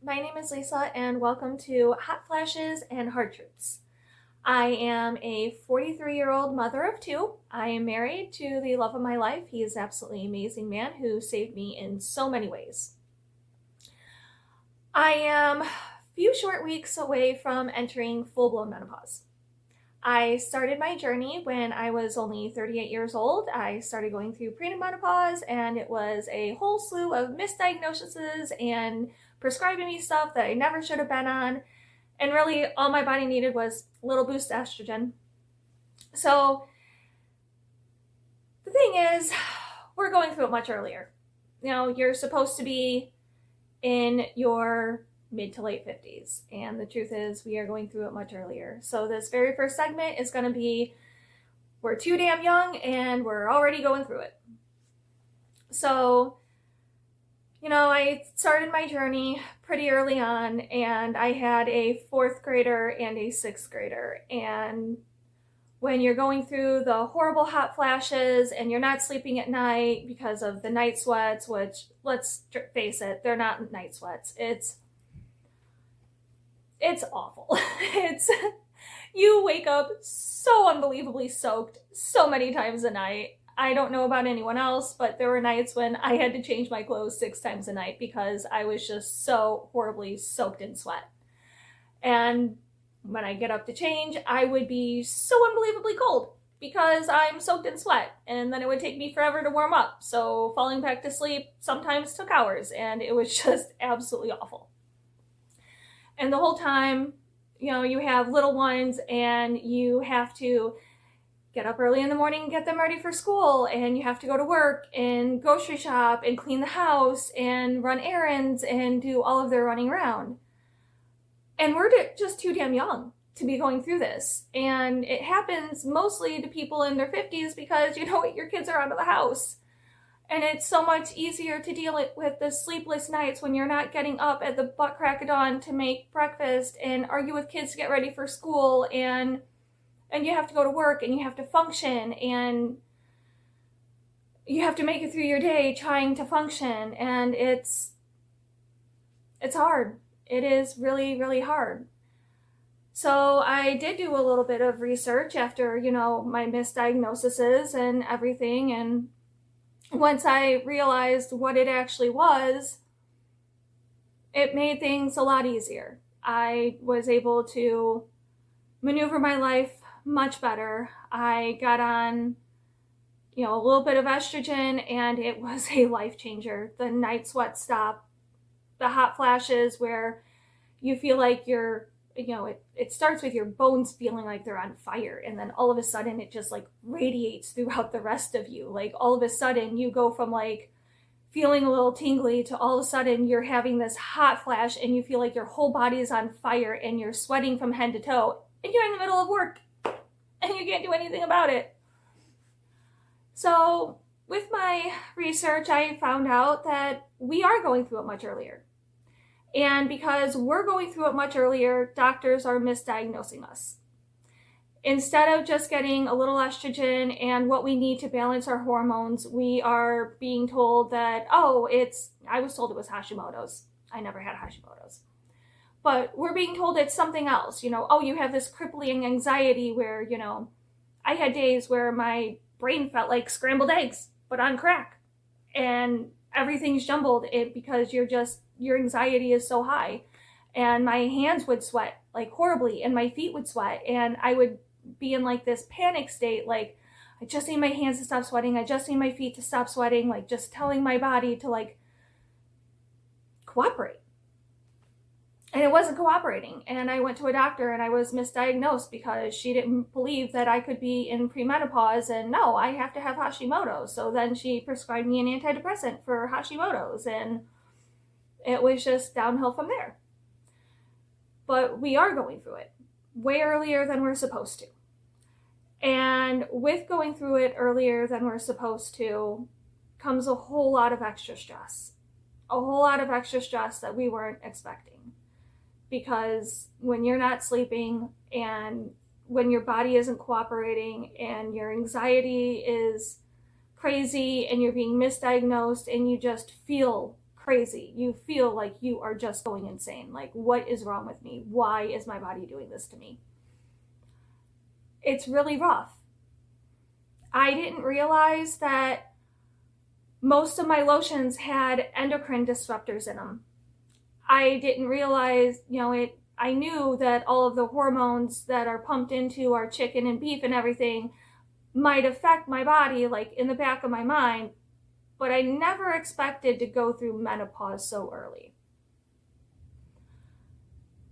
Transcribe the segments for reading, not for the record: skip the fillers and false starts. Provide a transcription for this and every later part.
My name is Lisa and welcome to Hot Flashes and Hard Truths. I am a 43-year-old mother of two. I am married to the love of my life. He is an absolutely amazing man who saved me in so many ways. I am a few short weeks away from entering full-blown menopause. I started my journey when I was only 38 years old. I started going through perimenopause, and it was a whole slew of misdiagnoses and prescribing me stuff that I never should have been on. And really, all my body needed was a little boost of estrogen. So the thing is, we're going through it much earlier. You know, you're supposed to be in your mid to late 50s. And the truth is, we are going through it much earlier. So this very first segment is going to be, we're too damn young and we're already going through it. So, I started my journey pretty early on, and I had a fourth grader and a sixth grader. And when you're going through the horrible hot flashes and you're not sleeping at night because of the night sweats, which, let's face it, they're not night sweats. It's awful. You wake up so unbelievably soaked so many times a night. I don't know about anyone else, but there were nights when I had to change my clothes 6 times a night because I was just so horribly soaked in sweat. And when I get up to change, I would be so unbelievably cold because I'm soaked in sweat, and then it would take me forever to warm up. So falling back to sleep sometimes took hours, and it was just absolutely awful. And the whole time, you have little ones and you have to get up early in the morning and get them ready for school, and you have to go to work and grocery shop and clean the house and run errands and do all of their running around. And we're just too damn young to be going through this. And it happens mostly to people in their 50s because, your kids are out of the house. And it's so much easier to deal with the sleepless nights when you're not getting up at the butt crack of dawn to make breakfast and argue with kids to get ready for school, and you have to go to work and you have to function and you have to make it through your day trying to function. And it's hard. It is really, really hard. So I did do a little bit of research after, my misdiagnoses and everything. And once I realized what it actually was, it made things a lot easier. I was able to maneuver my life much better. I got on, a little bit of estrogen, and it was a life changer. The night sweat stopped, the hot flashes where you feel like it starts with your bones feeling like they're on fire, and then all of a sudden it just radiates throughout the rest of you. All of a sudden you go from feeling a little tingly to all of a sudden you're having this hot flash and you feel like your whole body is on fire and you're sweating from head to toe, and you're in the middle of work and you can't do anything about it. So with my research, I found out that we are going through it much earlier. And because we're going through it much earlier, doctors are misdiagnosing us. Instead of just getting a little estrogen and what we need to balance our hormones, we are being told that, I was told it was Hashimoto's. I never had Hashimoto's. But we're being told it's something else. You have this crippling anxiety where, I had days where my brain felt like scrambled eggs, but on crack. And everything's jumbled because your anxiety is so high. And my hands would sweat horribly, and my feet would sweat, and I would be in this panic state, I just need my hands to stop sweating, I just need my feet to stop sweating, just telling my body to cooperate. And it wasn't cooperating. And I went to a doctor and I was misdiagnosed because she didn't believe that I could be in premenopause, and no, I have to have Hashimoto's. So then she prescribed me an antidepressant for Hashimoto's, and it was just downhill from there. But we are going through it way earlier than we're supposed to. And with going through it earlier than we're supposed to comes a whole lot of extra stress. A whole lot of extra stress that we weren't expecting. Because when you're not sleeping and when your body isn't cooperating and your anxiety is crazy and you're being misdiagnosed and you just feel crazy. You feel like you are just going insane. Like, what is wrong with me? Why is my body doing this to me? It's really rough. I didn't realize that most of my lotions had endocrine disruptors in them. I didn't realize, I knew that all of the hormones that are pumped into our chicken and beef and everything might affect my body, like in the back of my mind, but I never expected to go through menopause so early.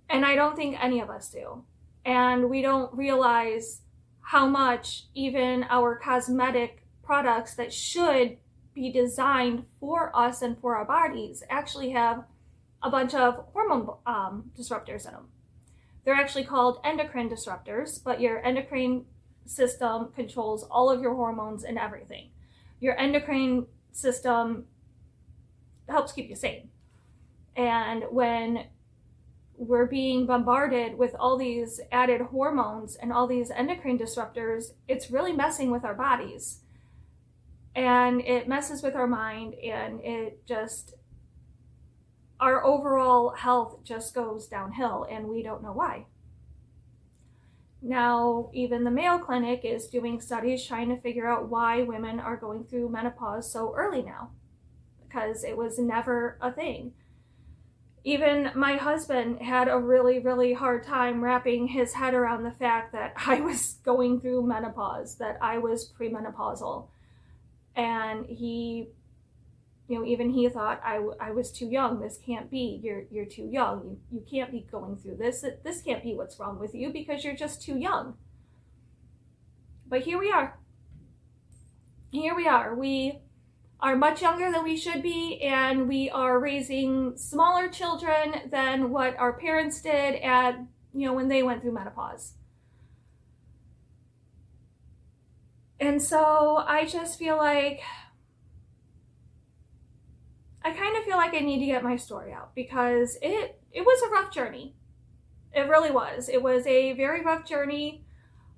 And I don't think any of us do. And we don't realize how much even our cosmetic products that should be designed for us and for our bodies actually have a bunch of hormone disruptors in them. They're actually called endocrine disruptors, but your endocrine system controls all of your hormones and everything. Your endocrine system helps keep you sane. And when we're being bombarded with all these added hormones and all these endocrine disruptors, it's really messing with our bodies. And it messes with our mind, and our overall health just goes downhill, and we don't know why. Now, even the Mayo Clinic is doing studies trying to figure out why women are going through menopause so early now, because it was never a thing. Even my husband had a really, really hard time wrapping his head around the fact that I was going through menopause, that I was premenopausal. And he, even he thought I was too young. This can't be. You're too young. You can't be going through this. This can't be what's wrong with you because you're just too young. But here we are. Here we are. We are much younger than we should be, and we are raising smaller children than what our parents did at, when they went through menopause. And so I just feel like, I kind of feel like I need to get my story out, because it was a rough journey. It really was. It was a very rough journey.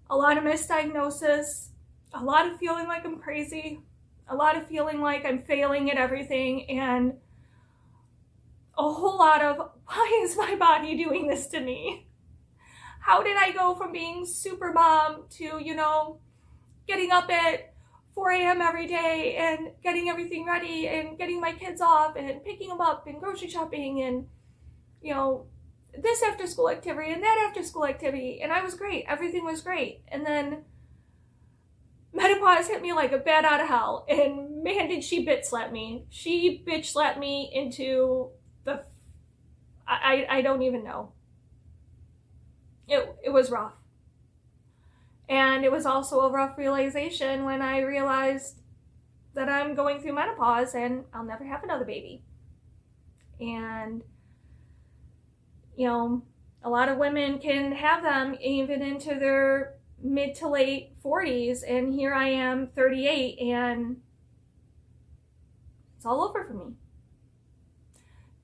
A lot of misdiagnosis, a lot of feeling like I'm crazy, a lot of feeling like I'm failing at everything, and a whole lot of, why is my body doing this to me? How did I go from being super mom to, getting up at 4 a.m. every day and getting everything ready and getting my kids off and picking them up and grocery shopping and, this after school activity and that after school activity. And I was great. Everything was great. And then menopause hit me like a bat out of hell, and man, did she bitch slap me. She bitch slapped me into I don't even know. It was rough. And it was also a rough realization when I realized that I'm going through menopause and I'll never have another baby. And, a lot of women can have them even into their mid to late 40s, and here I am 38, and it's all over for me.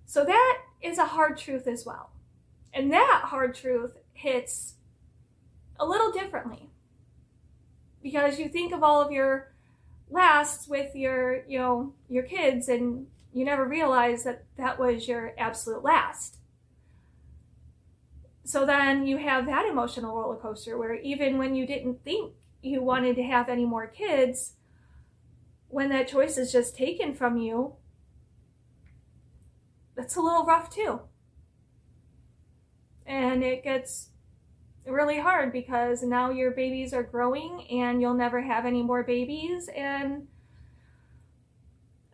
So that is a hard truth as well. And that hard truth hits a little differently, because you think of all of your lasts with your kids, and you never realize that that was your absolute last. So then you have that emotional roller coaster where even when you didn't think you wanted to have any more kids, when that choice is just taken from you, that's a little rough too. And it gets really hard because now your babies are growing and you'll never have any more babies, and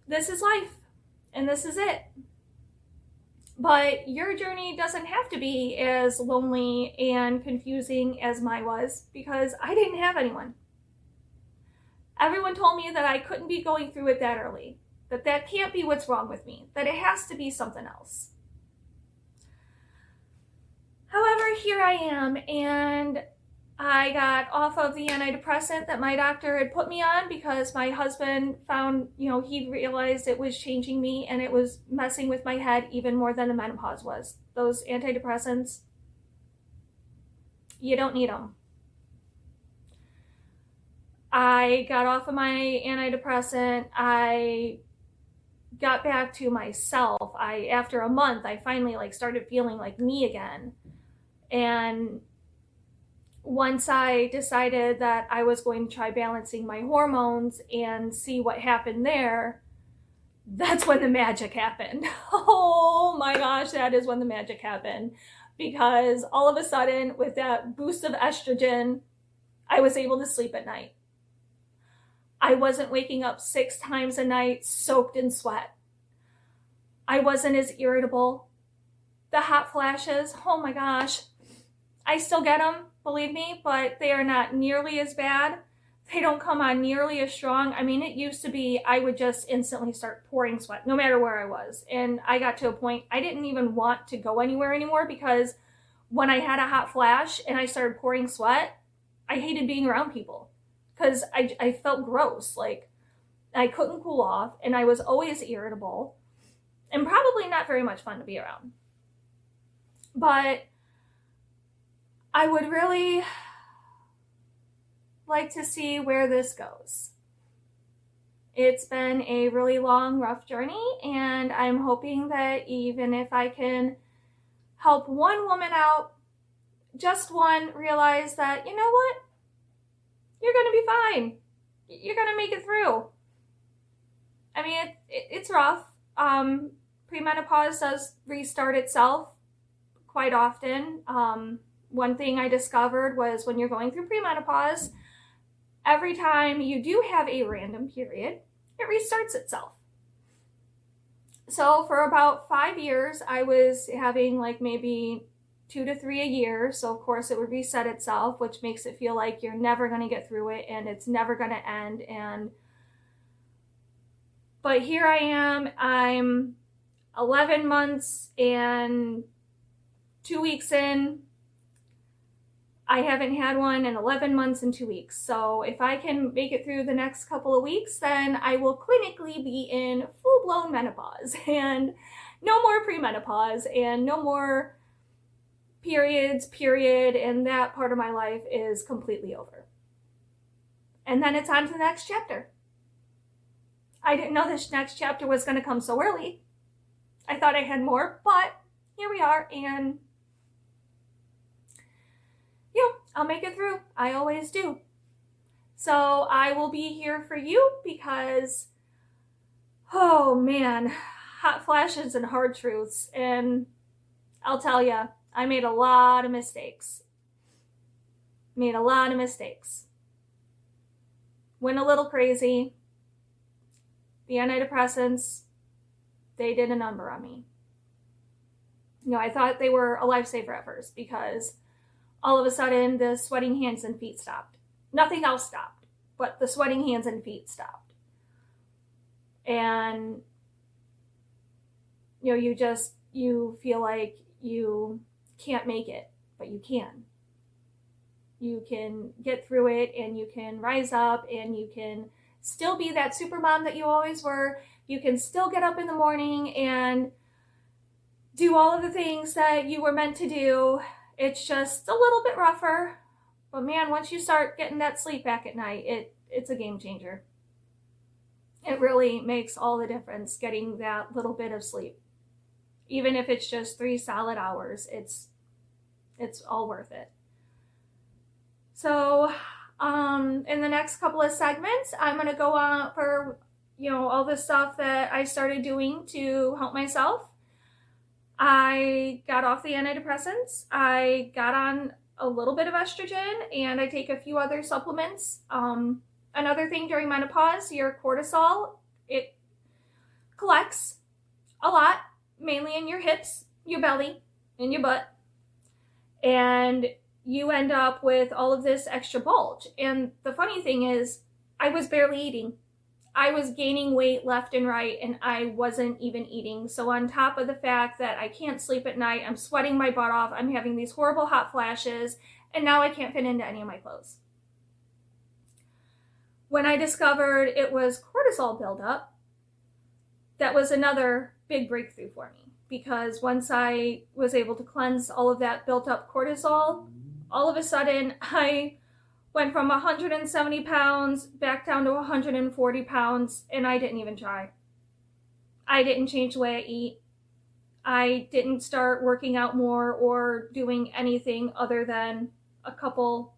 this is life and this is it. But your journey doesn't have to be as lonely and confusing as mine was, because I didn't have anyone. Everyone told me that I couldn't be going through it that early, that can't be what's wrong with me, that it has to be something else. However, here I am, and I got off of the antidepressant that my doctor had put me on because my husband found, he realized it was changing me and it was messing with my head even more than the menopause was. Those antidepressants, you don't need them. I got off of my antidepressant. I got back to myself, after a month, I finally like started feeling like me again. And once I decided that I was going to try balancing my hormones and see what happened there, that's when the magic happened. Oh my gosh, that is when the magic happened. Because all of a sudden, with that boost of estrogen, I was able to sleep at night. I wasn't waking up 6 times a night soaked in sweat. I wasn't as irritable. The hot flashes, oh my gosh, I still get them, believe me, but they are not nearly as bad. They don't come on nearly as strong. I mean, it used to be I would just instantly start pouring sweat no matter where I was. And I got to a point I didn't even want to go anywhere anymore, because when I had a hot flash and I started pouring sweat, I hated being around people because I felt gross. Like, I couldn't cool off and I was always irritable and probably not very much fun to be around. But I would really like to see where this goes. It's been a really long, rough journey, and I'm hoping that even if I can help one woman out, just one, realize that, you know what? You're going to be fine. You're going to make it through. I mean, it's rough. Premenopause does restart itself quite often. One thing I discovered was when you're going through premenopause, every time you do have a random period, it restarts itself. So for about 5 years, I was having like maybe 2 to 3 a year. So of course it would reset itself, which makes it feel like you're never going to get through it and it's never going to end. But here I am, I'm 11 months and 2 weeks in. I haven't had one in 11 months and 2 weeks. So if I can make it through the next couple of weeks, then I will clinically be in full-blown menopause and no more premenopause and no more periods, and that part of my life is completely over. And then it's on to the next chapter. I didn't know this next chapter was going to come so early. I thought I had more, but here we are, and I'll make it through. I always do. So I will be here for you because, oh man, hot flashes and hard truths. And I'll tell you, I made a lot of mistakes. Went a little crazy. The antidepressants, they did a number on me. I thought they were a lifesaver at first because all of a sudden the sweating hands and feet stopped. Nothing else stopped, but the sweating hands and feet stopped. And, you feel like you can't make it, but you can. You can get through it and you can rise up and you can still be that super mom that you always were. You can still get up in the morning and do all of the things that you were meant to do. It's just a little bit rougher, but man, once you start getting that sleep back at night, it's a game changer. It really makes all the difference, getting that little bit of sleep. Even if it's just 3 solid hours, it's all worth it. So, in the next couple of segments, I'm going to go on for, all the stuff that I started doing to help myself. I got off the antidepressants. I got on a little bit of estrogen and I take a few other supplements. Another thing during menopause, your cortisol, it collects a lot, mainly in your hips, your belly, and your butt. And you end up with all of this extra bulge. And the funny thing is, I was barely eating. I was gaining weight left and right, and I wasn't even eating. So on top of the fact that I can't sleep at night, I'm sweating my butt off, I'm having these horrible hot flashes, and now I can't fit into any of my clothes. When I discovered it was cortisol buildup, that was another big breakthrough for me. Because once I was able to cleanse all of that built up cortisol, all of a sudden I went from 170 pounds back down to 140 pounds, and I didn't even try. I didn't change the way I eat. I didn't start working out more or doing anything other than a couple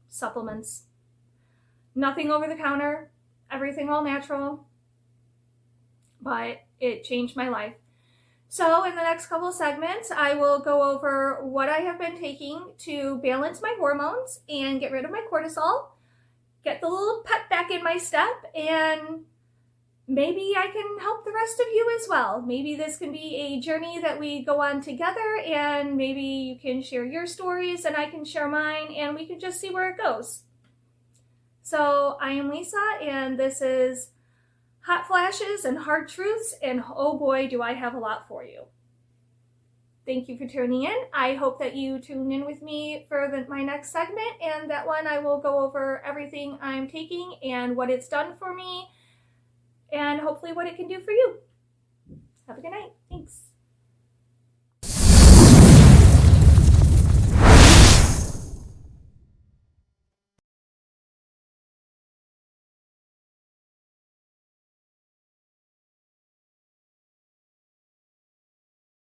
supplements. Nothing over the counter, everything all natural, but it changed my life. So in the next couple of segments, I will go over what I have been taking to balance my hormones and get rid of my cortisol, get the little pep back in my step, and maybe I can help the rest of you as well. Maybe this can be a journey that we go on together, and maybe you can share your stories and I can share mine, and we can just see where it goes. So I am Lisa, and this is Hot Flashes and Hard Truths, and oh boy, do I have a lot for you. Thank you for tuning in. I hope that you tune in with me for my next segment, and that one I will go over everything I'm taking and what it's done for me, and hopefully what it can do for you. Have a good night.